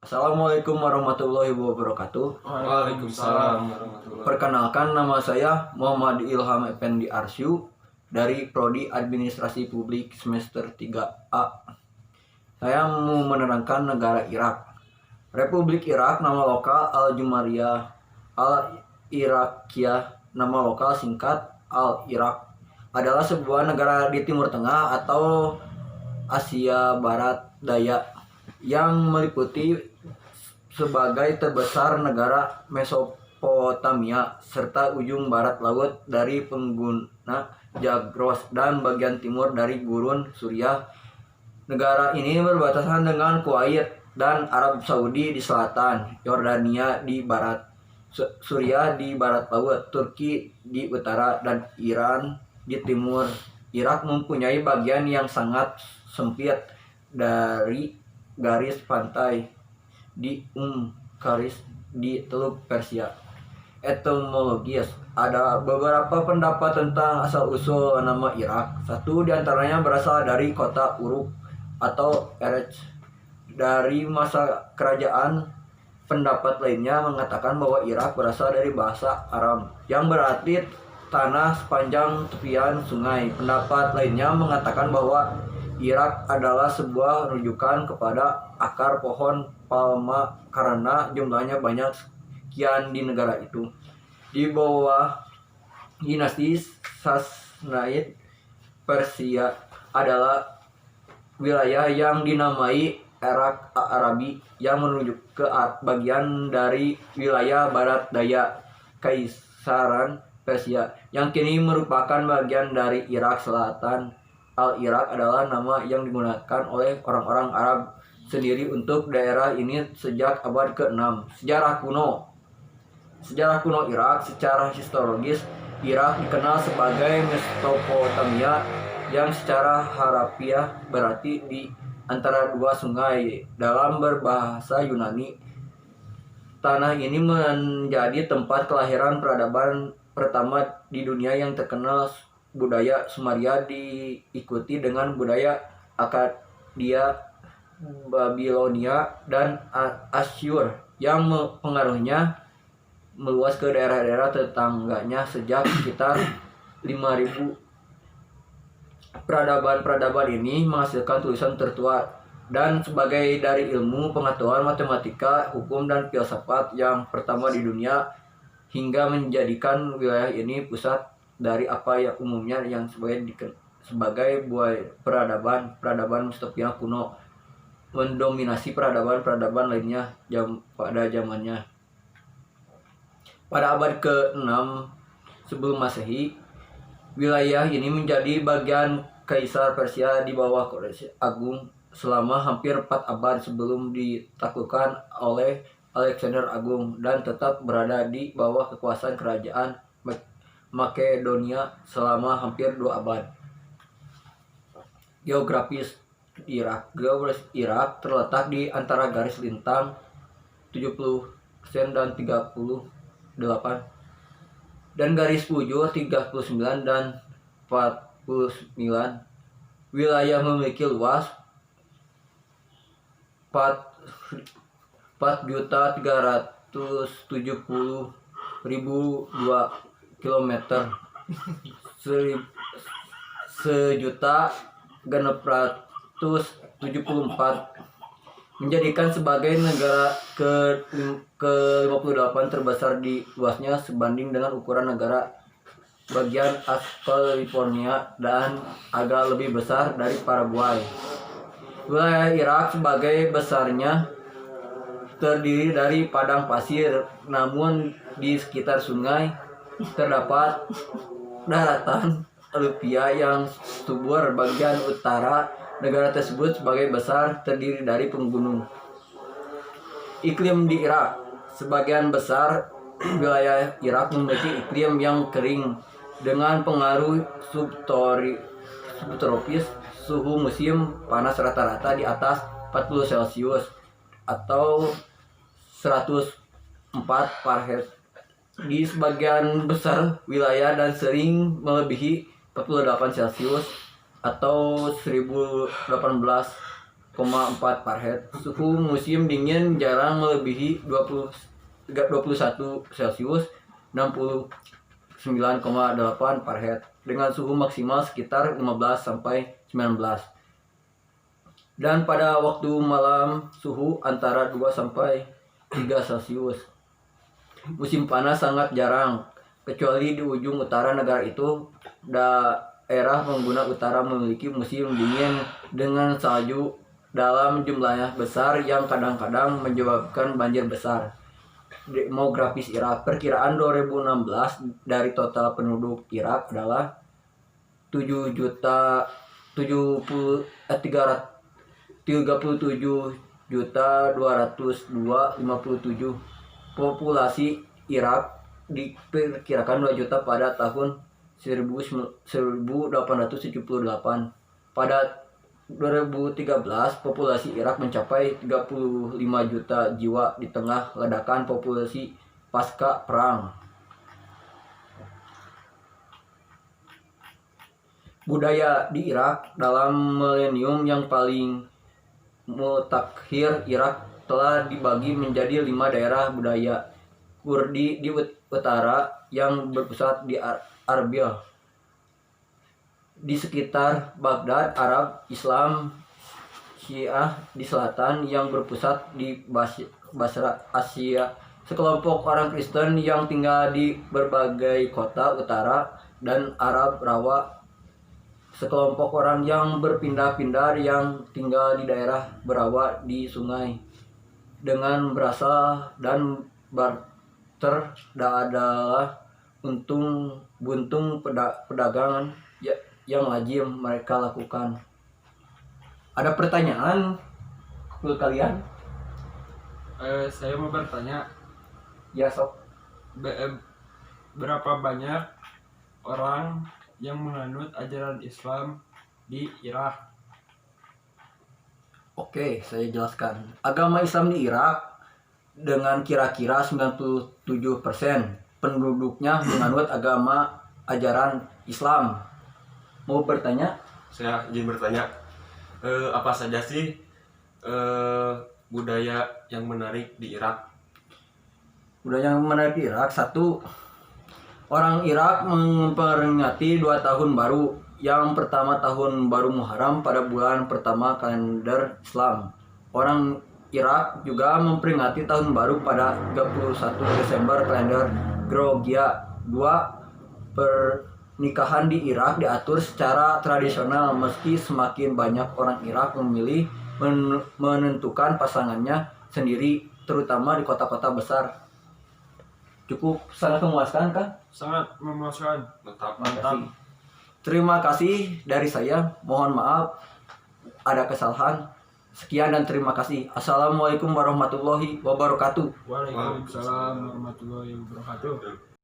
Assalamualaikum warahmatullahi wabarakatuh. Waalaikumsalam warahmatullahi wabarakatuh. Perkenalkan, nama saya Muhammad Ilham Effendi Arsyu dari Prodi Administrasi Publik semester 3A. Saya mau menerangkan negara Irak. Republik Irak, nama lokal Al-Jumariyah, Al-Irakiyah, nama lokal singkat Al-Irak, adalah sebuah negara di Timur Tengah atau Asia Barat Daya yang meliputi sebagai terbesar negara Mesopotamia serta ujung barat laut dari pengguna Zagros dan bagian timur dari Gurun Suriah. Negara ini berbatasan dengan Kuwait dan Arab Saudi di selatan, Yordania di barat, Suriah di barat laut, Turki di utara, dan Iran di timur. Irak mempunyai bagian yang sangat sempit dari garis pantai di Karis di Teluk Persia. Etimologis, ada beberapa pendapat tentang asal-usul nama Irak. Satu diantaranya berasal dari kota Uruk atau Erech dari masa kerajaan. Pendapat lainnya mengatakan bahwa Irak berasal dari bahasa Aram yang berarti tanah sepanjang tepian sungai. Pendapat lainnya mengatakan bahwa Irak adalah sebuah rujukan kepada akar pohon palma karena jumlahnya banyak sekian di negara itu. Di bawah dinasti Sassanid, Persia adalah wilayah yang dinamai Irak Arabi yang menuju ke bagian dari wilayah barat daya Kaisaran Persia yang kini merupakan bagian dari Irak Selatan. Al-Irak adalah nama yang digunakan oleh orang-orang Arab sendiri untuk daerah ini sejak abad ke-6. Sejarah kuno Irak. Secara historis, Irak dikenal sebagai Mesopotamia yang secara harafiah berarti di antara dua sungai. Dalam berbahasa Yunani, tanah ini menjadi tempat kelahiran peradaban pertama di dunia yang terkenal. Budaya Sumeria diikuti dengan budaya Akkadia, Babilonia, dan Asyur yang pengaruhnya meluas ke daerah-daerah tetangganya sejak sekitar 5000. Peradaban ini menghasilkan tulisan tertua dan sebagai dari ilmu pengetahuan matematika, hukum, dan filsafat yang pertama di dunia, hingga menjadikan wilayah ini pusat dari apa yang umumnya yang sebagai buah peradaban Mesopotamia kuno, mendominasi peradaban lainnya pada zamannya. Pada abad ke-6 sebelum Masehi, wilayah ini menjadi bagian Kaisar Persia di bawah Koresia Agung selama hampir 4 abad sebelum ditaklukkan oleh Alexander Agung dan tetap berada di bawah kekuasaan kerajaan Makedonia selama hampir 2 abad. Geografis Irak terletak di antara garis lintang 70% dan 38 dan garis bujur 39 dan 49. Wilayah memiliki luas 4.370.002 km, 1.674, menjadikan sebagai negara ke-58 terbesar di luasnya sebanding dengan ukuran negara bagian California dan agak lebih besar dari Paraguay. Wilayah Irak sebagai besarnya terdiri dari padang pasir, namun di sekitar sungai terdapat daratan lumpia yang subur. Bagian utara negara tersebut sebagai besar terdiri dari pegunungan. Iklim di Irak. Sebagian besar wilayah Irak memiliki iklim yang kering dengan pengaruh subtropis. Suhu musim panas rata-rata di atas 40 Celcius atau 104 Fahrenheit di sebagian besar wilayah dan sering melebihi 48 Celcius atau 1018 Fahrenheit. Suhu musim dingin jarang melebihi 21 Celcius 69,8 Fahrenheit dengan suhu maksimal sekitar 15 sampai 19. Dan pada waktu malam suhu antara 2 sampai 3 Celcius. Musim panas sangat jarang, kecuali di ujung utara negara itu. Daerah pengguna utara memiliki musim dingin dengan salju dalam jumlah besar yang kadang-kadang menyebabkan banjir besar. Demografis Irak, perkiraan 2016 dari total penduduk Irak adalah 37.202.057. Populasi Irak diperkirakan 2 juta pada tahun 1878. Pada 2013, populasi Irak mencapai 35 juta jiwa di tengah ledakan populasi pasca perang. Budaya di Irak dalam milenium yang paling mutakhir, Irak telah dibagi menjadi 5 daerah budaya. Kurdi di utara yang berpusat di Arbil, di sekitar Baghdad, Arab Islam Syiah di selatan yang berpusat di Basra, Asia. Sekelompok orang Kristen yang tinggal di berbagai kota utara dan Arab Rawa. Sekelompok orang yang berpindah-pindah yang tinggal di daerah berawa di sungai dengan berasal dan barter adalah buntung perdagangan yang lazim mereka lakukan. Ada pertanyaan ke kalian? Saya mau bertanya, Ya sok. berapa banyak orang yang menganut ajaran Islam di Irak? Oke, saya jelaskan. Agama Islam di Irak dengan kira-kira 97% penduduknya menganut agama ajaran Islam. Mau bertanya? Saya izin bertanya, apa saja sih budaya yang menarik di Irak? Budaya yang menarik di Irak, 1. Orang Irak memperingati 2 tahun baru. Yang pertama tahun baru Muharram pada bulan pertama kalender Islam. Orang Irak juga memperingati tahun baru pada 31 Desember kalender Gregorian. 2. Pernikahan di Irak diatur secara tradisional, meski semakin banyak orang Irak memilih menentukan pasangannya sendiri, terutama di kota-kota besar. Cukup sangat memuaskan, kan? Sangat memuaskan. Mantap. Terima kasih dari saya. Mohon maaf ada kesalahan. Sekian dan terima kasih. Assalamualaikum warahmatullahi wabarakatuh. Waalaikumsalam warahmatullahi wabarakatuh.